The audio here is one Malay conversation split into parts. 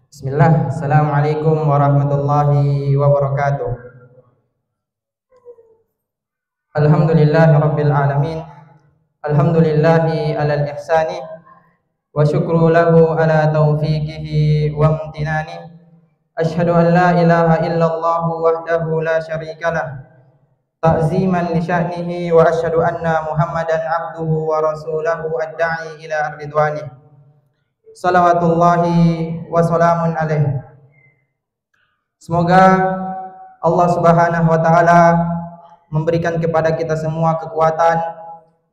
Bismillah, Assalamualaikum warahmatullahi wabarakatuh. Alhamdulillahi rabbil alamin. Alhamdulillahi alal ihsani. Wa syukru lahu ala taufiqihi wa amtinani. Ashhadu an la ilaha illallah wahdahu la syarikalah, ta'ziman li sya'nihi, wa ashhadu anna Muhammadan abduhu wa rasuluhu ad-da'i ila ridwanih. Salawatullahi wa salamun alaih. Semoga Allah Subhanahu wa taala memberikan kepada kita semua kekuatan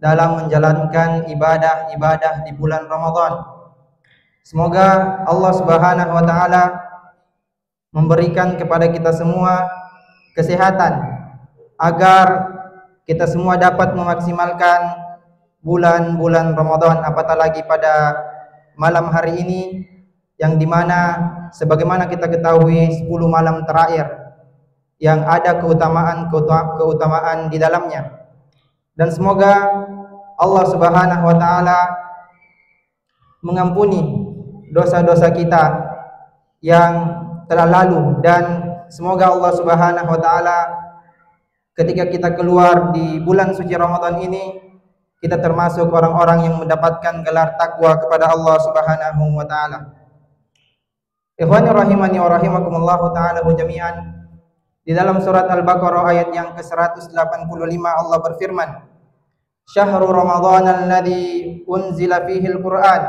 dalam menjalankan ibadah-ibadah di bulan Ramadan. Semoga Allah Subhanahu wa taala memberikan kepada kita semua kesehatan agar kita semua dapat memaksimalkan bulan-bulan Ramadan, apatah lagi pada malam hari ini yang dimana sebagaimana kita ketahui 10 malam terakhir yang ada keutamaan di dalamnya. Dan semoga Allah Subhanahu wa taala mengampuni dosa-dosa kita yang telah lalu, dan semoga Allah Subhanahu wa taala ketika kita keluar di bulan suci Ramadan ini, kita termasuk orang-orang yang mendapatkan gelar takwa kepada Allah Subhanahu wa taala. Ikhwani rahimani wa rahimakumullah taala jami'an. Di dalam surat Al-Baqarah ayat yang ke-185 Allah berfirman, "Syahrul Ramadan alladzi unzila fihi al-Qur'an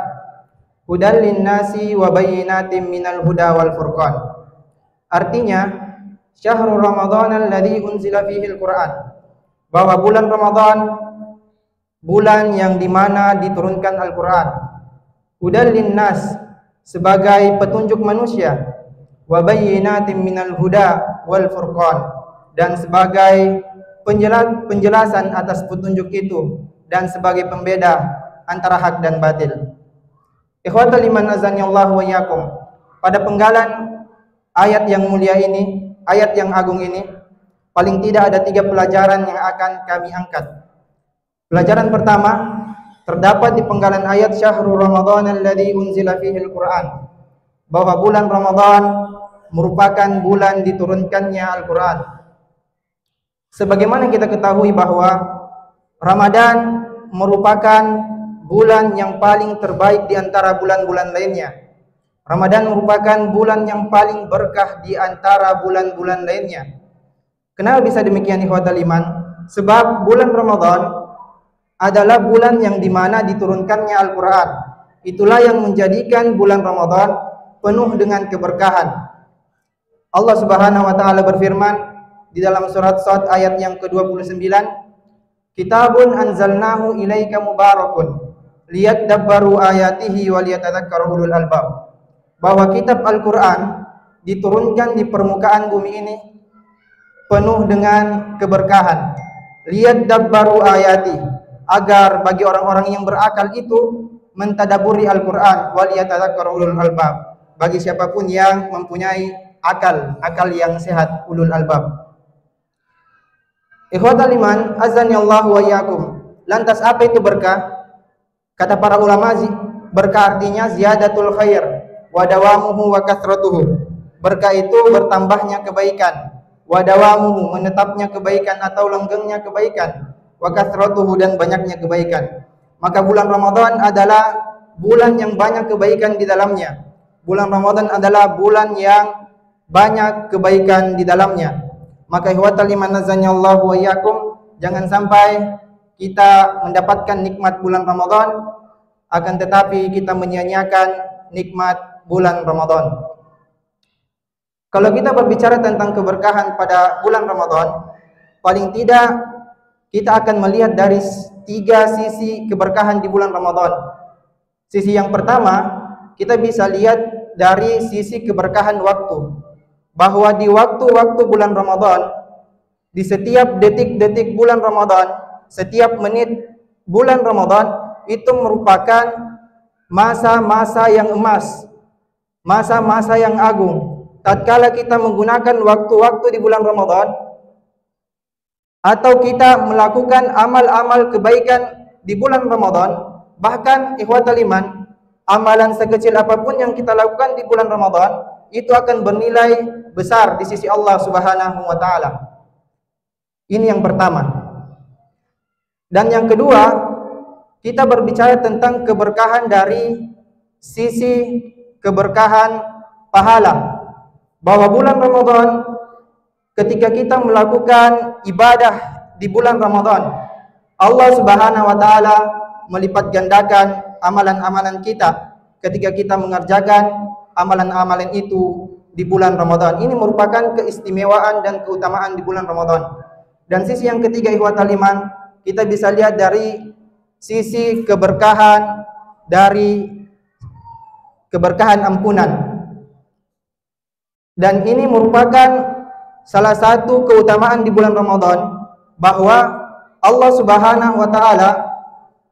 hudal lin-nasi wa bayyinatin minal huda wal furqan." Artinya, Syahrul Ramadan alladzi unzila fihi al-Qur'an, bahwa bulan Ramadan bulan yang dimana diturunkan Al-Quran, hudal linnas sebagai petunjuk manusia, wa bayyinatin minal huda wal furqan, dan sebagai penjelasan atas petunjuk itu dan sebagai pembeda antara hak dan batil. Ikhwatal iman azanillahu wa iyyakum, pada penggalan ayat yang mulia ini, ayat yang agung ini, paling tidak ada 3 pelajaran yang akan kami angkat. Pelajaran pertama terdapat di penggalan ayat Syahrul Ramadan alladzi unzila fihi al-Qur'an, bahwa bulan Ramadan merupakan bulan diturunkannya Al-Qur'an. Sebagaimana kita ketahui bahwa Ramadan merupakan bulan yang paling terbaik di antara bulan-bulan lainnya. Ramadan merupakan bulan yang paling berkah di antara bulan-bulan lainnya. Kenapa bisa demikian ikhwatal iman? Sebab bulan Ramadan adalah bulan yang dimana diturunkannya Al-Quran. Itulah yang menjadikan bulan Ramadan penuh dengan keberkahan. Allah Subhanahu wa taala berfirman di dalam surat Shad ayat yang ke-29, "Kitabun anzalnahu ilaika mubarakun liyadabbaru ayatihi wa liyatadzakkara ulul albab." Bahwa kitab Al-Quran diturunkan di permukaan bumi ini penuh dengan keberkahan. Liyadabbaru ayati, agar bagi orang-orang yang berakal itu mentadaburi Al-Quran, wal yatadzakkara ulul albab, bagi siapapun yang mempunyai akal yang sehat, ulul albab. Ikhwatal iman azanillahu wa iyyakum, lantas apa itu berkah? Kata para ulama, berkah artinya ziyadatul khair wa dawamuhu wa kathratuhu. Berkah itu bertambahnya kebaikan, wa dawamuhu menetapnya kebaikan atau langgengnya kebaikan, wa kathratuhu dan banyaknya kebaikan. Maka bulan Ramadan adalah bulan yang banyak kebaikan di dalamnya. Bulan Ramadan adalah bulan yang banyak kebaikan di dalamnya. Maka ikhwatal iman azanillahu wa iyyakum, jangan sampai kita mendapatkan nikmat bulan Ramadan akan tetapi kita menyia-nyiakan nikmat bulan Ramadan. Kalau kita berbicara tentang keberkahan pada bulan Ramadan, paling tidak kita akan melihat dari 3 sisi keberkahan di bulan Ramadan. Sisi yang pertama, kita bisa lihat dari sisi keberkahan waktu. Bahwa di waktu-waktu bulan Ramadan, di setiap detik-detik bulan Ramadan, setiap menit bulan Ramadan, itu merupakan masa-masa yang emas, masa-masa yang agung. Tatkala kita menggunakan waktu-waktu di bulan Ramadan, atau kita melakukan amal-amal kebaikan di bulan Ramadan, bahkan ikhwatal iman, amalan sekecil apapun yang kita lakukan di bulan Ramadan itu akan bernilai besar di sisi Allah Subhanahu wa taala. Ini yang pertama. Dan yang kedua, kita berbicara tentang keberkahan dari sisi keberkahan pahala. Bahwa bulan Ramadan, ketika kita melakukan ibadah di bulan Ramadan, Allah Subhanahu wa taala melipat gandakan amalan-amalan kita ketika kita mengerjakan amalan-amalan itu di bulan Ramadan. Ini merupakan keistimewaan dan keutamaan di bulan Ramadan. Dan sisi yang ketiga, ikhwatal iman, kita bisa lihat dari sisi keberkahan dari keberkahan ampunan. Dan ini merupakan salah satu keutamaan di bulan Ramadan, bahwa Allah Subhanahu wa taala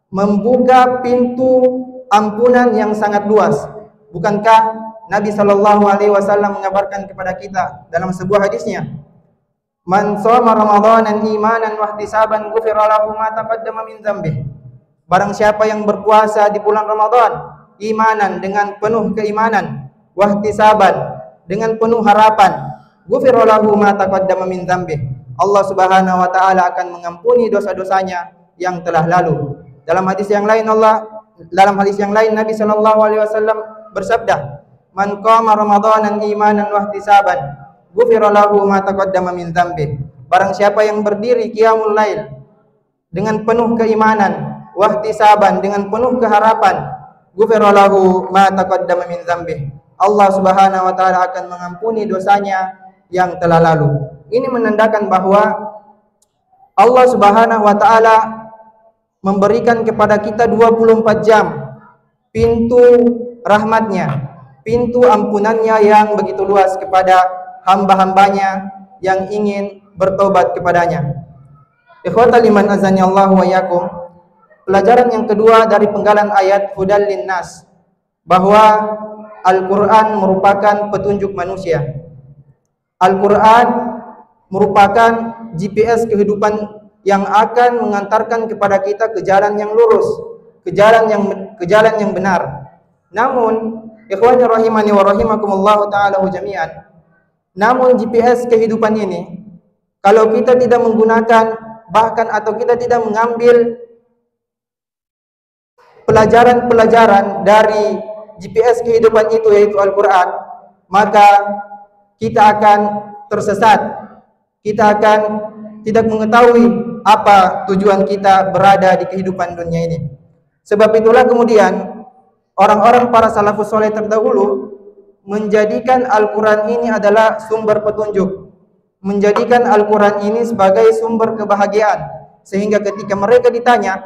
membuka pintu ampunan yang sangat luas. Bukankah Nabi sallallahu alaihi wasallam mengabarkan kepada kita dalam sebuah hadisnya, "Man shoma Ramadanan imanan wa ihtisaban ghufira lahu ma taqaddama min dzambih." Barang siapa yang berpuasa di bulan Ramadan imanan, dengan penuh keimanan, wa ihtisaban, dengan penuh harapan, ghufira lahu ma taqaddama min dzambih, Allah Subhanahu wa taala akan mengampuni dosa-dosanya yang telah lalu. Dalam hadis yang lain Nabi sallallahu alaihi wasallam bersabda, "Man qama Ramadanan imanan wa ihtisaban ghufira lahu ma taqaddama min dzambih." Barang siapa yang berdiri qiyamul lail dengan penuh keimanan, wa ihtisaban, dengan penuh keharapan, ghufira lahu ma taqaddama min dzambih, Allah Subhanahu wa taala akan mengampuni dosanya yang telah lalu. Ini menandakan bahwa Allah Subhanahu wa taala memberikan kepada kita 24 jam pintu rahmatnya, pintu ampunannya yang begitu luas kepada hamba-hambanya yang ingin bertobat kepadanya. Ikhwatal iman azani Allah wa yakum. Pelajaran yang kedua dari penggalan ayat hudal linnas, bahwa Al-Quran merupakan petunjuk manusia. Al-Quran merupakan GPS kehidupan yang akan mengantarkan kepada kita ke jalan yang lurus, ke jalan yang benar. Namun, ikhwani rahimani wa rahimakumullah ta'ala jami'an, namun GPS kehidupan ini, kalau kita tidak menggunakan, bahkan atau kita tidak mengambil pelajaran-pelajaran dari GPS kehidupan itu, yaitu Al-Quran, maka kita akan tersesat. Kita akan tidak mengetahui apa tujuan kita berada di kehidupan dunia ini. Sebab itulah kemudian orang-orang para salafus soleh terdahulu menjadikan Al-Quran ini adalah sumber petunjuk, menjadikan Al-Quran ini sebagai sumber kebahagiaan, sehingga ketika mereka ditanya,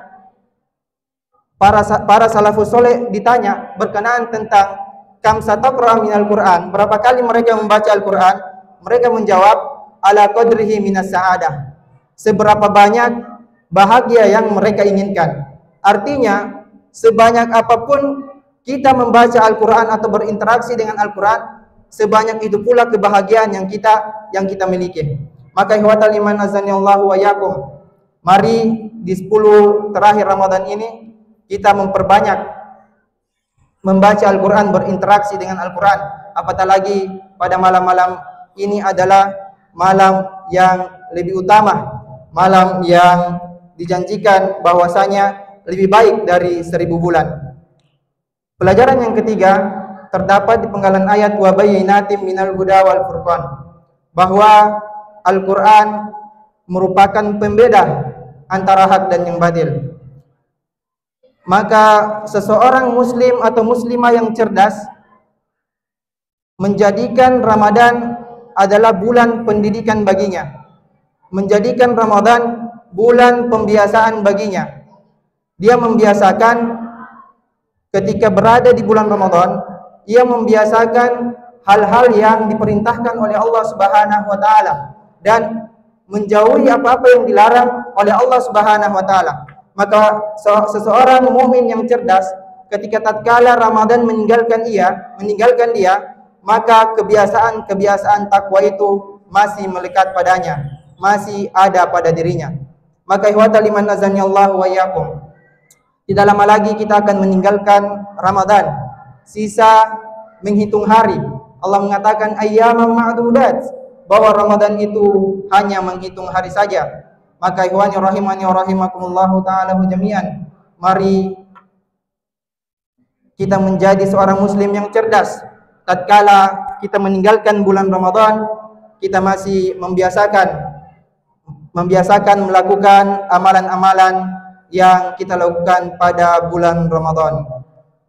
para salafus soleh ditanya berkenaan tentang kam sataqra minal Quran, berapa kali mereka membaca Al-Quran, mereka menjawab ala qadrihi minas sa'adah, seberapa banyak bahagia yang mereka inginkan. Artinya, sebanyak apapun kita membaca Al-Quran atau berinteraksi dengan Al-Quran, sebanyak itu pula kebahagiaan yang kita miliki. Maka ikhwatal iman azanillahu wa yakum, mari di 10 terakhir Ramadan ini kita memperbanyak membaca Al-Quran, berinteraksi dengan Al-Quran. Apatah lagi pada malam-malam ini adalah malam yang lebih utama, malam yang dijanjikan bahwasanya lebih baik dari 1000 bulan. Pelajaran yang ketiga terdapat di penggalan ayat wa bayyinatin minal huda wal furqan, bahwa Al-Quran merupakan pembeda antara hak dan yang batil. Maka seseorang muslim atau muslimah yang cerdas menjadikan Ramadan adalah bulan pendidikan baginya, menjadikan Ramadan bulan pembiasaan baginya. Dia membiasakan ketika berada di bulan Ramadan, ia membiasakan hal-hal yang diperintahkan oleh Allah Subhanahu wa taala dan menjauhi apa-apa yang dilarang oleh Allah Subhanahu wa taala. Maka seseorang mukmin yang cerdas ketika tatkala Ramadan meninggalkan dia, maka kebiasaan takwa itu masih melekat padanya, masih ada pada dirinya. Maka ikhwatal iman azanillahu wa iyyakum, Tidak lama lagi kita akan meninggalkan Ramadan. Sisa menghitung hari. Allah mengatakan ayyaman ma'dudat, bahwa Ramadan itu hanya menghitung hari saja. Maka ikhwani rahimani wa rahimakumullahu ta'ala jami'an, mari kita menjadi seorang muslim yang cerdas. Tatkala kita meninggalkan bulan Ramadan, kita masih membiasakan melakukan amalan-amalan yang kita lakukan pada bulan Ramadan.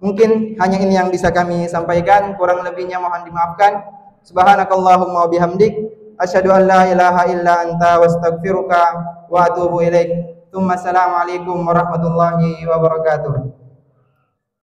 Mungkin hanya ini yang bisa kami sampaikan, kurang lebihnya mohon dimaafkan. Subhanakallahumma wa bihamdik, asyhadu an la ilaha illa anta wastaghfiruka wa atubu ilaik. Assalamualaikum warahmatullahi wabarakatuh.